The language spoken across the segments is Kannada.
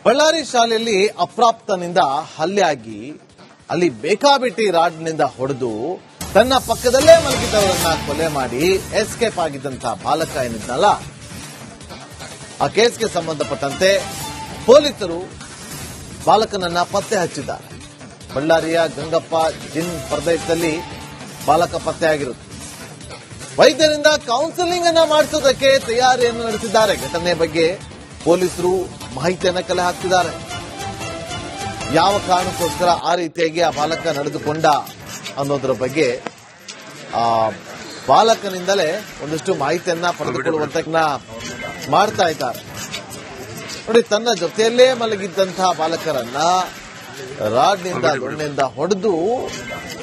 ಬಳ್ಳಾರಿ ಶಾಲೆಯಲ್ಲಿ ಅಪ್ರಾಪ್ತನಿಂದ ಹಲ್ಲೆ ಆಗಿ ಅಲ್ಲಿ ಬೇಕಾಬಿಟ್ಟಿ ರಾಡ್ನಿಂದ ಹೊಡೆದು ತನ್ನ ಪಕ್ಕದಲ್ಲೇ ಮಲಗಿದ್ದವರನ್ನ ಕೊಲೆ ಮಾಡಿ ಎಸ್ಕೇಪ್ ಆಗಿದ್ದಂತಹ ಬಾಲಕ ಏನಿದ್ನಲ್ಲ, ಆ ಕೇಸ್ಗೆ ಸಂಬಂಧಪಟ್ಟಂತೆ ಪೊಲೀಸರು ಬಾಲಕನನ್ನ ಪತ್ತೆ ಹಚ್ಚಿದ್ದಾರೆ. ಬಳ್ಳಾರಿಯ ಗಂಗಪ್ಪ ಜಿನ್ ಪ್ರದೇಶದಲ್ಲಿ ಬಾಲಕ ಪತ್ತೆಯಾಗಿರುತ್ತೆ. ವೈದ್ಯರಿಂದ ಕೌನ್ಸಿಲಿಂಗ್ ಅನ್ನ ಮಾಡಿಸೋದಕ್ಕೆ ತಯಾರಿಯನ್ನು ನಡೆಸಿದ್ದಾರೆ. ಘಟನೆ ಬಗ್ಗೆ ಪೊಲೀಸರು ಮಾಹಿತಿಯನ್ನ ಕಲೆ ಹಾಕ್ತಿದ್ದಾರೆ. ಯಾವ ಕಾರಣಕ್ಕೋಸ್ಕರ ಆ ರೀತಿಯಾಗಿ ಆ ಬಾಲಕ ನಡೆದುಕೊಂಡ ಅನ್ನೋದ್ರ ಬಗ್ಗೆ ಆ ಬಾಲಕನಿಂದಲೇ ಒಂದಷ್ಟು ಮಾಹಿತಿಯನ್ನ ಪಡೆದುಕೊಳ್ಳುವಂತ ಮಾಡ್ತಾ ಇದ್ದಾರೆ. ನೋಡಿ, ತನ್ನ ಜೊತೆಯಲ್ಲೇ ಮಲಗಿದ್ದಂತಹ ಬಾಲಕರನ್ನ ರಾಡ್ನಿಂದ ದೊಣ್ಣೆಯಿಂದ ಹೊಡೆದು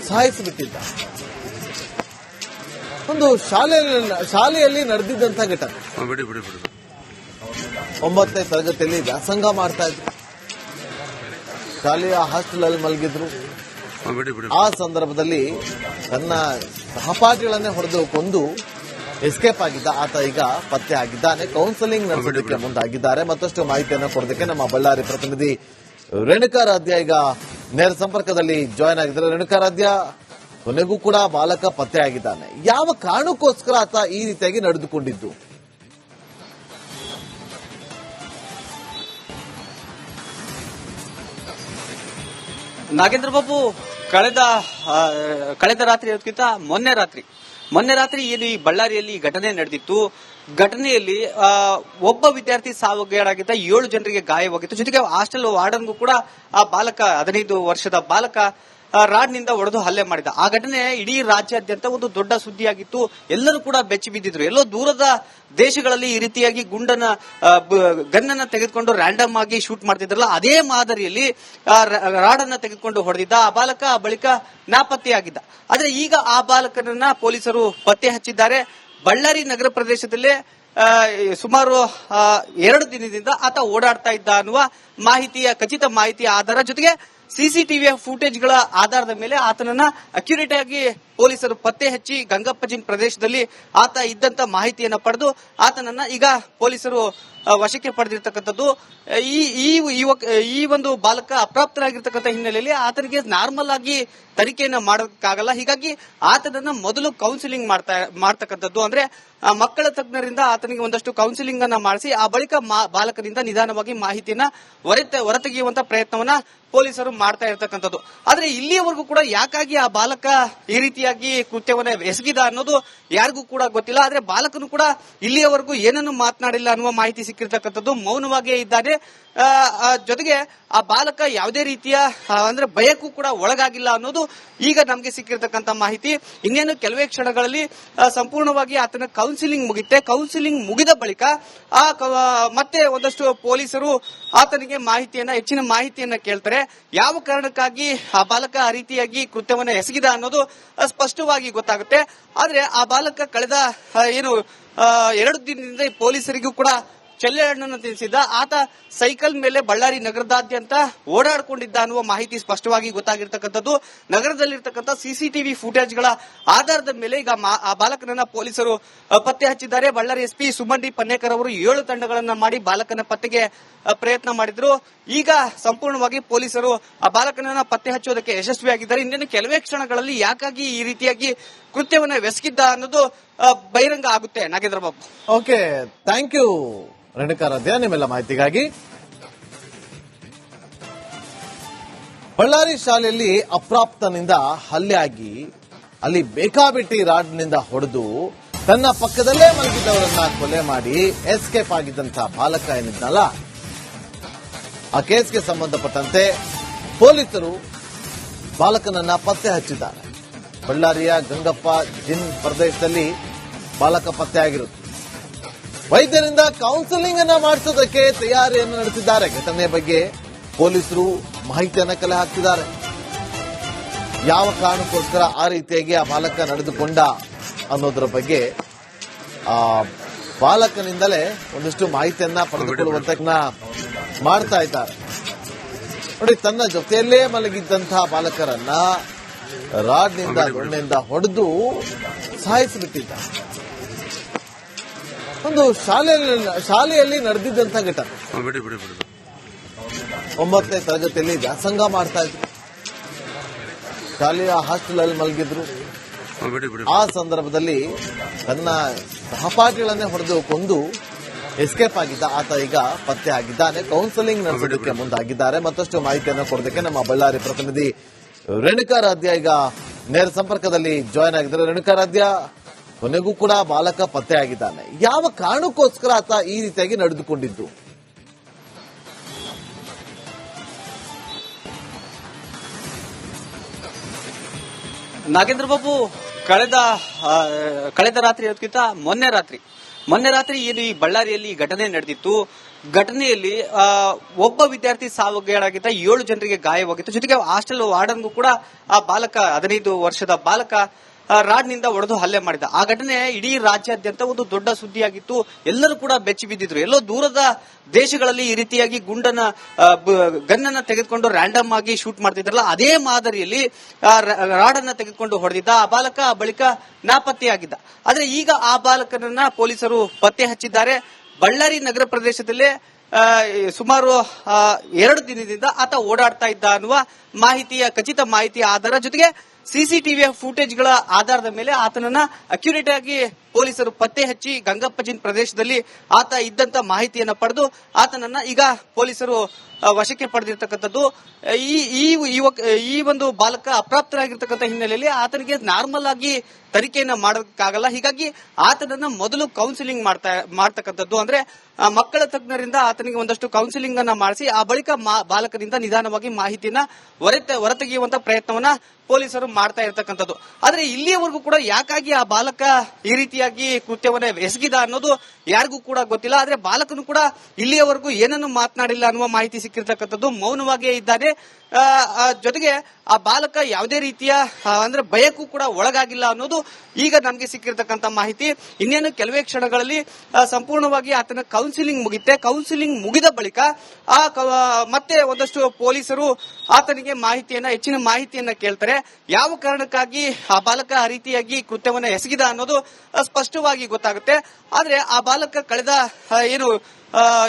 ಸಾಯಿಸಿಬಿಟ್ಟಿದ್ದ. ಒಂದು ಶಾಲೆಯಲ್ಲಿ ನಡೆದಿದ್ದಂತಹ ಘಟನೆ. 9ನೇ ತರಗತಿಯಲ್ಲಿ ವ್ಯಾಸಂಗ ಮಾಡ್ತಾ ಇದ್ರು. ಶಾಲೆಯ ಹಾಸ್ಟೆಲ್ ಅಲ್ಲಿ ಮಲಗಿದ್ರು. ಆ ಸಂದರ್ಭದಲ್ಲಿ ತನ್ನ ಸಹಪಾಠಿಗಳನ್ನೇ ಹೊಡೆದು ಕೊಂದು ಎಸ್ಕೇಪ್ ಆಗಿದ್ದ ಆತ ಈಗ ಪತ್ತೆ ಆಗಿದ್ದಾನೆ. ಕೌನ್ಸಿಲಿಂಗ್ ನಡೆಸೋದಕ್ಕೆ ಮುಂದಾಗಿದ್ದಾರೆ. ಮತ್ತಷ್ಟು ಮಾಹಿತಿಯನ್ನು ಕೊಡೋದಕ್ಕೆ ನಮ್ಮ ಬಳ್ಳಾರಿ ಪ್ರತಿನಿಧಿ ರೇಣುಕಾರಾಧ್ಯ ಈಗ ನೇರ ಸಂಪರ್ಕದಲ್ಲಿ ಜಾಯ್ನ್ ಆಗಿದ್ದಾರೆ. ರೇಣುಕಾರಾಧ್ಯ, ಕೊನೆಗೂ ಕೂಡ ಬಾಲಕ ಪತ್ತೆ ಆಗಿದ್ದಾನೆ. ಯಾವ ಕಾರಣಕ್ಕೋಸ್ಕರ ಆತ ಈ ರೀತಿಯಾಗಿ ನಡೆದುಕೊಂಡಿದ್ದು? ನಾಗೇಂದ್ರ ಬಾಬು, ಕಳೆದ ರಾತ್ರಿ ಅದಕ್ಕಿಂತ ಮೊನ್ನೆ ರಾತ್ರಿ ಏನು ಈ ಬಳ್ಳಾರಿಯಲ್ಲಿ ಘಟನೆ ನಡೆದಿತ್ತು. ಘಟನೆಯಲ್ಲಿ ಒಬ್ಬ ವಿದ್ಯಾರ್ಥಿ ಸಾವಿಗೀಡಾಗಿದ್ದ, 7 ಜನರಿಗೆ ಗಾಯವಾಗಿತ್ತು. ಜೊತೆಗೆ ಹಾಸ್ಟೆಲ್ ವಾರ್ಡನ್ಗೂ ಕೂಡ ಆ ಬಾಲಕ 15 ವರ್ಷದ ಬಾಲಕ ರಾಡ್ನಿಂದ ಹೊಡೆದು ಹಲ್ಲೆ ಮಾಡಿದ. ಆ ಘಟನೆ ಇಡೀ ರಾಜ್ಯಾದ್ಯಂತ ಒಂದು ದೊಡ್ಡ ಸುದ್ದಿಯಾಗಿತ್ತು. ಎಲ್ಲರೂ ಕೂಡ ಬೆಚ್ಚಿ ಬಿದ್ದಿದ್ರು. ಎಲ್ಲೋ ದೂರದ ದೇಶಗಳಲ್ಲಿ ಈ ರೀತಿಯಾಗಿ ಗನ್ನನ್ನ ತೆಗೆದುಕೊಂಡು ರ್ಯಾಂಡಮ್ ಆಗಿ ಶೂಟ್ ಮಾಡ್ತಿದ್ರಲ್ಲ, ಅದೇ ಮಾದರಿಯಲ್ಲಿ ರಾಡನ್ನ ತೆಗೆದುಕೊಂಡು ಹೊಡೆದಿದ್ದ ಆ ಬಾಲಕ ಬಳಿಕ ನಾಪತ್ತೆಯಾಗಿದ್ದ. ಆದ್ರೆ ಈಗ ಆ ಬಾಲಕನನ್ನ ಪೊಲೀಸರು ಪತ್ತೆ ಹಚ್ಚಿದ್ದಾರೆ. ಬಳ್ಳಾರಿ ನಗರ ಪ್ರದೇಶದಲ್ಲೇ ಸುಮಾರು 2 ದಿನದಿಂದ ಆತ ಓಡಾಡ್ತಾ ಇದ್ದ ಅನ್ನುವ ಖಚಿತ ಮಾಹಿತಿಯ ಆಧಾರ ಜೊತೆಗೆ ಸಿಸಿಟಿವಿಯ ಫುಟೇಜ್ಗಳ ಆಧಾರದ ಮೇಲೆ ಆತನನ್ನ ಅಕ್ಯುರೇಟ್ ಆಗಿ ಪೊಲೀಸರು ಪತ್ತೆ ಹಚ್ಚಿ ಗಂಗಪ್ಪಜಿನ್ ಪ್ರದೇಶದಲ್ಲಿ ಆತ ಇದ್ದಂತ ಮಾಹಿತಿಯನ್ನ ಪಡೆದು ಆತನನ್ನ ಈಗ ಪೊಲೀಸರು ವಶಕ್ಕೆ ಪಡೆದಿರ್ತಕ್ಕಂಥದ್ದು. ಈ ಒಂದು ಬಾಲಕ ಅಪ್ರಾಪ್ತರಾಗಿರ್ತಕ್ಕಂಥ ಹಿನ್ನೆಲೆಯಲ್ಲಿ ಆತನಿಗೆ ನಾರ್ಮಲ್ ಆಗಿ ತನಿಖೆಯನ್ನ ಮಾಡೋಕ್ಕಾಗಲ್ಲ. ಹೀಗಾಗಿ ಆತನನ್ನ ಮೊದಲು ಕೌನ್ಸಿಲಿಂಗ್ ಮಾಡ್ತಕ್ಕಂಥದ್ದು, ಅಂದ್ರೆ ಮಕ್ಕಳ ತಜ್ಞರಿಂದ ಆತನಿಗೆ ಒಂದಷ್ಟು ಕೌನ್ಸಿಲಿಂಗ್ ಅನ್ನ ಮಾಡಿಸಿ ಆ ಬಳಿಕ ಬಾಲಕನಿಂದ ನಿಧಾನವಾಗಿ ಮಾಹಿತಿಯನ್ನ ಹೊರತೆಗೆಯುವಂತ ಪ್ರಯತ್ನವನ್ನ ಪೊಲೀಸರು ಮಾಡ್ತಾ ಇರತಕ್ಕಂಥದ್ದು. ಆದ್ರೆ ಇಲ್ಲಿಯವರೆಗೂ ಕೂಡ ಯಾಕಾಗಿ ಆ ಬಾಲಕ ಈ ರೀತಿಯಾಗಿ ಕೃತ್ಯವನ್ನ ಎಸಗಿದ ಅನ್ನೋದು ಯಾರಿಗೂ ಕೂಡ ಗೊತ್ತಿಲ್ಲ. ಆದ್ರೆ ಬಾಲಕನು ಕೂಡ ಇಲ್ಲಿಯವರೆಗೂ ಏನನ್ನು ಮಾತನಾಡಿಲ್ಲ ಅನ್ನುವ ಮಾಹಿತಿ ಸಿಕ್ಕಿರ್ತಕ್ಕಂಥದ್ದು. ಮೌನವಾಗಿಯೇ ಇದ್ದಾನೆ. ಜೊತೆಗೆ ಆ ಬಾಲಕ ಯಾವುದೇ ರೀತಿಯ ಅಂದ್ರೆ ಭಯಕ್ಕೂ ಕೂಡ ಒಳಗಾಗಿಲ್ಲ ಅನ್ನೋದು ಈಗ ನಮಗೆ ಸಿಕ್ಕಿರ್ತಕ್ಕಂಥ ಮಾಹಿತಿ. ಇನ್ನೇನು ಕೆಲವೇ ಕ್ಷಣಗಳಲ್ಲಿ ಸಂಪೂರ್ಣವಾಗಿ ಆತನ ಕೌನ್ಸಿಲಿಂಗ್ ಮುಗಿತೆ. ಕೌನ್ಸಿಲಿಂಗ್ ಮುಗಿದ ಬಳಿಕ ಮತ್ತೆ ಒಂದಷ್ಟು ಪೊಲೀಸರು ಆತನಿಗೆ ಹೆಚ್ಚಿನ ಮಾಹಿತಿಯನ್ನ ಕೇಳ್ತಾರೆ. ಯಾವ ಕಾರಣಕ್ಕಾಗಿ ಆ ಬಾಲಕ ಆ ರೀತಿಯಾಗಿ ಕೃತ್ಯವನ್ನ ಎಸಗಿದ ಅನ್ನೋದು ಸ್ಪಷ್ಟವಾಗಿ ಗೊತ್ತಾಗುತ್ತೆ. ಆದ್ರೆ ಆ ಬಾಲಕ ಕಳೆದ 2 ದಿನದಿಂದ ಪೊಲೀಸರಿಗೂ ಕೂಡ ಚೆಲ್ಲೆ ಹಣ್ಣನ್ನು ತಿನ್ನಿಸಿದ್ದ. ಆತ ಸೈಕಲ್ ಮೇಲೆ ಬಳ್ಳಾರಿ ನಗರದಾದ್ಯಂತ ಓಡಾಡಿಕೊಂಡಿದ್ದ ಅನ್ನುವ ಮಾಹಿತಿ ಸ್ಪಷ್ಟವಾಗಿ ಗೊತ್ತಾಗಿರ್ತಕ್ಕಂಥದ್ದು. ನಗರದಲ್ಲಿರ್ತಕ್ಕಂಥ ಸಿಸಿಟಿವಿ ಫುಟೇಜ್ಗಳ ಆಧಾರದ ಮೇಲೆ ಈಗ ಆ ಬಾಲಕನನ್ನ ಪೊಲೀಸರು ಪತ್ತೆ ಹಚ್ಚಿದ್ದಾರೆ. ಬಳ್ಳಾರಿ ಎಸ್ಪಿ ಸುಮಂಡಿ ಪನ್ನೇಕರ್ ಅವರು 7 ತಂಡಗಳನ್ನ ಮಾಡಿ ಬಾಲಕನ ಪತ್ತೆಗೆ ಪ್ರಯತ್ನ ಮಾಡಿದ್ರು. ಈಗ ಸಂಪೂರ್ಣವಾಗಿ ಪೊಲೀಸರು ಆ ಬಾಲಕನನ್ನ ಪತ್ತೆ ಹಚ್ಚುವುದಕ್ಕೆ ಯಶಸ್ವಿಯಾಗಿದ್ದಾರೆ. ಇನ್ನೇನು ಕೆಲವೇ ಕ್ಷಣಗಳಲ್ಲಿ ಯಾಕಾಗಿ ಈ ರೀತಿಯಾಗಿ ಕೃತ್ಯವನ್ನ ಎಸಗಿದ್ದ ಅನ್ನೋದು ಬಹಿರಂಗ ಆಗುತ್ತೆ. Nagendra Babu, okay, thank you Renukaradhya ನಿಮ್ಮೆಲ್ಲ ಮಾಹಿತಿಗಾಗಿ. ಬಳ್ಳಾರಿ ಶಾಲೆಯಲ್ಲಿ ಅಪ್ರಾಪ್ತನಿಂದ ಹಲ್ಲೆ ಆಗಿ ಅಲ್ಲಿ ಬೇಕಾಬಿಟ್ಟಿ ರಾಡ್ನಿಂದ ಹೊಡೆದು ತನ್ನ ಪಕ್ಕದಲ್ಲೇ ಮಲಗಿದ್ದವರನ್ನ ಕೊಲೆ ಮಾಡಿ ಎಸ್ಕೇಪ್ ಆಗಿದ್ದಂತಹ ಬಾಲಕ ಏನಿದ್ನಲ್ಲ, ಆ ಕೇಸ್ಗೆ ಸಂಬಂಧಪಟ್ಟಂತೆ ಪೊಲೀಸರು ಬಾಲಕನನ್ನ ಪತ್ತೆ ಹಚ್ಚಿದ್ದಾರೆ. ಬಳ್ಳಾರಿಯ ಗಂಗಪ್ಪ ಜಿನ್ ಪ್ರದೇಶದಲ್ಲಿ ಬಾಲಕ ಪತ್ತೆಯಾಗಿರುತ್ತೆ. ವೈದ್ಯರಿಂದ ಕೌನ್ಸಿಲಿಂಗ್ ಅನ್ನ ಮಾಡಿಸೋದಕ್ಕೆ ತಯಾರಿಯನ್ನು ನಡೆಸಿದ್ದಾರೆ. ಘಟನೆ ಬಗ್ಗೆ ಪೊಲೀಸರು ಮಾಹಿತಿಯನ್ನ ಕಲೆ ಹಾಕ್ತಿದ್ದಾರೆ. ಯಾವ ಕಾರಣಕ್ಕೋಸ್ಕರ ಆ ರೀತಿಯಾಗಿ ಆ ಬಾಲಕ ನಡೆದುಕೊಂಡ ಅನ್ನೋದ್ರ ಬಗ್ಗೆ ಆ ಬಾಲಕನಿಂದಲೇ ಒಂದಷ್ಟು ಮಾಹಿತಿಯನ್ನ ಪಡೆದುಕೊಳ್ಳುವಂತ ಮಾಡ್ತಾ ಇದ್ದಾರೆ. ನೋಡಿ, ತನ್ನ ಜೊತೆಯಲ್ಲೇ ಮಲಗಿದ್ದಂತಹ ಬಾಲಕರನ್ನ ರಾಡ್ನಿಂದ ದೊಣ್ಣೆಯಿಂದ ಹೊಡೆದು ಸಾಯಿಸಿಬಿಟ್ಟಿದ್ದ. ಒಂದು ಶಾಲೆಯಲ್ಲಿ ನಡೆದಿದ್ದಂತಹ ಘಟನೆ. 9ನೇ ತರಗತಿಯಲ್ಲಿ ವ್ಯಾಸಂಗ ಮಾಡ್ತಾ ಇದ್ರು. ಶಾಲೆಯ ಹಾಸ್ಟೆಲ್ ಅಲ್ಲಿ ಮಲಗಿದ್ರು. ಆ ಸಂದರ್ಭದಲ್ಲಿ ತನ್ನ ಸಹಪಾಠಿಗಳನ್ನೇ ಹೊಡೆದು ಕೊಂದು ಎಸ್ಕೇಪ್ ಆಗಿದ್ದ ಆತ ಈಗ ಪತ್ತೆ ಆಗಿದ್ದಾನೆ. ಕೌನ್ಸೆಲಿಂಗ್ ನಡೆಸೋದಕ್ಕೆ ಮುಂದಾಗಿದ್ದಾರೆ. ಮತ್ತಷ್ಟು ಮಾಹಿತಿಯನ್ನು ಕೊಡೋದಕ್ಕೆ ನಮ್ಮ ಬಳ್ಳಾರಿ ಪ್ರತಿನಿಧಿ ರೇಣುಕಾರಾಧ್ಯ ಈಗ ನೇರ ಸಂಪರ್ಕದಲ್ಲಿ ಜಾಯ್ನ್ ಆಗಿದ್ದಾರೆ. ರೇಣುಕಾರಾಧ್ಯ, ಕೊನೆಗೂ ಕೂಡ ಬಾಲಕ ಪತ್ತೆ ಆಗಿದ್ದಾನೆ. ಯಾವ ಕಾರಣಕ್ಕೋಸ್ಕರ ಆತ ಈ ರೀತಿಯಾಗಿ ನಡೆದುಕೊಂಡಿದ್ದು? ನಾಗೇಂದ್ರ ಬಾಬು, ಕಳೆದ ರಾತ್ರಿ ಅದಕ್ಕಿಂತ ಮೊನ್ನೆ ರಾತ್ರಿ ಏನು ಈ ಬಳ್ಳಾರಿಯಲ್ಲಿ ಘಟನೆ ನಡೆದಿತ್ತು. ಘಟನೆಯಲ್ಲಿ ಒಬ್ಬ ವಿದ್ಯಾರ್ಥಿ ಸಾವಿಗೀಡಾಗಿದ್ದ, 7 ಜನರಿಗೆ ಗಾಯವಾಗಿತ್ತು. ಜೊತೆಗೆ ಹಾಸ್ಟೆಲ್ ವಾರ್ಡನ್ಗೂ ಕೂಡ ಆ ಬಾಲಕ 15 ವರ್ಷದ ಬಾಲಕ ರಾಡ್ನಿಂದ ಹೊಡೆದು ಹಲ್ಲೆ ಮಾಡಿದ. ಆ ಘಟನೆ ಇಡೀ ರಾಜ್ಯಾದ್ಯಂತ ಒಂದು ದೊಡ್ಡ ಸುದ್ದಿಯಾಗಿತ್ತು. ಎಲ್ಲರೂ ಕೂಡ ಬೆಚ್ಚಿ ಬಿದ್ದಿದ್ರು. ಎಲ್ಲೋ ದೂರದ ದೇಶಗಳಲ್ಲಿ ಈ ರೀತಿಯಾಗಿ ಗನ್ನನ್ನ ತೆಗೆದುಕೊಂಡು ರ್ಯಾಂಡಮ್ ಆಗಿ ಶೂಟ್ ಮಾಡ್ತಿದ್ರಲ್ಲ, ಅದೇ ಮಾದರಿಯಲ್ಲಿ ರಾಡನ್ನ ತೆಗೆದುಕೊಂಡು ಹೊಡೆದಿದ್ದ ಆ ಬಾಲಕ ಬಳಿಕ ನಾಪತ್ತೆಯಾಗಿದ್ದ. ಆದ್ರೆ ಈಗ ಆ ಬಾಲಕನನ್ನ ಪೊಲೀಸರು ಪತ್ತೆ ಹಚ್ಚಿದ್ದಾರೆ. ಬಳ್ಳಾರಿ ನಗರ ಪ್ರದೇಶದಲ್ಲೇ ಸುಮಾರು 2 ದಿನದಿಂದ ಆತ ಓಡಾಡ್ತಾ ಇದ್ದ ಅನ್ನುವ ಖಚಿತ ಮಾಹಿತಿಯ ಆಧಾರ ಜೊತೆಗೆ ಸಿಸಿಟಿವಿಯ ಫುಟೇಜ್ಗಳ ಆಧಾರದ ಮೇಲೆ ಆತನನ್ನ ಅಕ್ಯುರೇಟ್ ಆಗಿ ಪೊಲೀಸರು ಪತ್ತೆ ಹಚ್ಚಿ ಗಂಗಪ್ಪಜಿನ್ ಪ್ರದೇಶದಲ್ಲಿ ಆತ ಇದ್ದಂತ ಮಾಹಿತಿಯನ್ನ ಪಡೆದು ಆತನನ್ನ ಈಗ ಪೊಲೀಸರು ವಶಕ್ಕೆ ಪಡೆದಿರ್ತಕ್ಕಂಥದ್ದು. ಈ ಒಂದು ಬಾಲಕ ಅಪ್ರಾಪ್ತರಾಗಿರ್ತಕ್ಕಂಥ ಹಿನ್ನೆಲೆಯಲ್ಲಿ ಆತನಿಗೆ ನಾರ್ಮಲ್ ಆಗಿ ತನಿಖೆಯನ್ನ ಮಾಡೋದಕ್ಕಾಗಲ್ಲ. ಹೀಗಾಗಿ ಆತನನ್ನ ಮೊದಲು ಕೌನ್ಸಿಲಿಂಗ್ ಮಾಡ್ತಕ್ಕಂಥದ್ದು, ಅಂದ್ರೆ ಮಕ್ಕಳ ತಜ್ಞರಿಂದ ಆತನಿಗೆ ಒಂದಷ್ಟು ಕೌನ್ಸಿಲಿಂಗ್ ಅನ್ನ ಮಾಡಿಸಿ ಆ ಬಳಿಕ ಬಾಲಕರಿಂದ ನಿಧಾನವಾಗಿ ಮಾಹಿತಿಯನ್ನ ಹೊರತೆಗೆಯುವಂತ ಪ್ರಯತ್ನವನ್ನ ಪೊಲೀಸರು ಮಾಡ್ತಾ ಇರತಕ್ಕಂಥದ್ದು. ಆದ್ರೆ ಇಲ್ಲಿಯವರೆಗೂ ಕೂಡ ಯಾಕಾಗಿ ಆ ಬಾಲಕ ಈ ರೀತಿಯಾಗಿ ಕೃತ್ಯವನ್ನ ಎಸಗಿದ ಅನ್ನೋದು ಯಾರಿಗೂ ಕೂಡ ಗೊತ್ತಿಲ್ಲ. ಆದ್ರೆ ಬಾಲಕನು ಕೂಡ ಇಲ್ಲಿಯವರೆಗೂ ಏನನ್ನು ಮಾತನಾಡಿಲ್ಲ ಅನ್ನುವ ಮಾಹಿತಿ ಸಿಕ್ಕಿರ್ತಕ್ಕಂಥದ್ದು. ಮೌನವಾಗಿಯೇ ಇದ್ದಾನೆ. ಜೊತೆಗೆ ಆ ಬಾಲಕ ಯಾವುದೇ ರೀತಿಯ ಅಂದ್ರೆ ಭಯಕ್ಕೂ ಕೂಡ ಒಳಗಾಗಿಲ್ಲ ಅನ್ನೋದು ಈಗ ನಮಗೆ ಸಿಕ್ಕಿರ್ತಕ್ಕಂಥ ಮಾಹಿತಿ. ಇನ್ನೇನು ಕೆಲವೇ ಕ್ಷಣಗಳಲ್ಲಿ ಸಂಪೂರ್ಣವಾಗಿ ಆತನ ಕೌನ್ಸಿಲಿಂಗ್ ಮುಗಿತೆ. ಕೌನ್ಸಿಲಿಂಗ್ ಮುಗಿದ ಬಳಿಕ ಮತ್ತೆ ಒಂದಷ್ಟು ಪೊಲೀಸರು ಆತನಿಗೆ ಹೆಚ್ಚಿನ ಮಾಹಿತಿಯನ್ನ ಕೇಳ್ತಾರೆ. ಯಾವ ಕಾರಣಕ್ಕಾಗಿ ಆ ಬಾಲಕ ಆ ರೀತಿಯಾಗಿ ಕೃತ್ಯವನ್ನ ಎಸಗಿದ ಅನ್ನೋದು ಸ್ಪಷ್ಟವಾಗಿ ಗೊತ್ತಾಗುತ್ತೆ. ಆದ್ರೆ ಆ ಬಾಲಕ ಕಳೆದ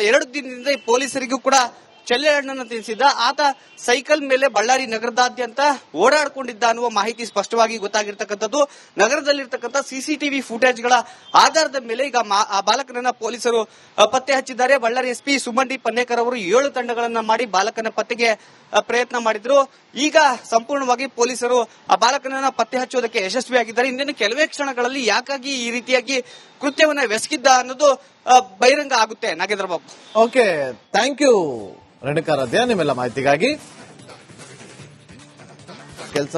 2 ದಿನದಿಂದ ಪೊಲೀಸರಿಗೂ ಕೂಡ ಚೆಲ್ಲೆ ಹಣ್ಣನ್ನು ತಿನ್ನಿಸಿದ್ದ. ಆತ ಸೈಕಲ್ ಮೇಲೆ ಬಳ್ಳಾರಿ ನಗರದಾದ್ಯಂತ ಓಡಾಡಿಕೊಂಡಿದ್ದ ಅನ್ನುವ ಮಾಹಿತಿ ಸ್ಪಷ್ಟವಾಗಿ ಗೊತ್ತಾಗಿರ್ತಕ್ಕಂಥದ್ದು. ನಗರದಲ್ಲಿರ್ತಕ್ಕಂಥ ಸಿಸಿಟಿವಿ ಫುಟೇಜ್ಗಳ ಆಧಾರದ ಮೇಲೆ ಈಗ ಆ ಬಾಲಕನನ್ನ ಪೊಲೀಸರು ಪತ್ತೆ ಹಚ್ಚಿದ್ದಾರೆ. ಬಳ್ಳಾರಿ ಎಸ್ಪಿ ಸುಮನ್ ಡಿ ಪನ್ನೇಕರ್ ಅವರು 7 ತಂಡಗಳನ್ನ ಮಾಡಿ ಬಾಲಕನ ಪತ್ತೆಗೆ ಪ್ರಯತ್ನ ಮಾಡಿದ್ರು. ಈಗ ಸಂಪೂರ್ಣವಾಗಿ ಪೊಲೀಸರು ಆ ಬಾಲಕನನ್ನ ಪತ್ತೆ ಹಚ್ಚುವುದಕ್ಕೆ ಯಶಸ್ವಿಯಾಗಿದ್ದಾರೆ. ಇನ್ನೇನು ಕೆಲವೇ ಕ್ಷಣಗಳಲ್ಲಿ ಯಾಕಾಗಿ ಈ ರೀತಿಯಾಗಿ ಕೃತ್ಯವನ್ನ ಎಸಗಿದ್ದ ಅನ್ನೋದು ಬಹಿರಂಗ ಆಗುತ್ತೆ. Nagendra Babu, okay, thank you Renukaradhya ನಿಮ್ಮೆಲ್ಲ ಮಾಹಿತಿಗಾಗಿ. ಕೆಲಸ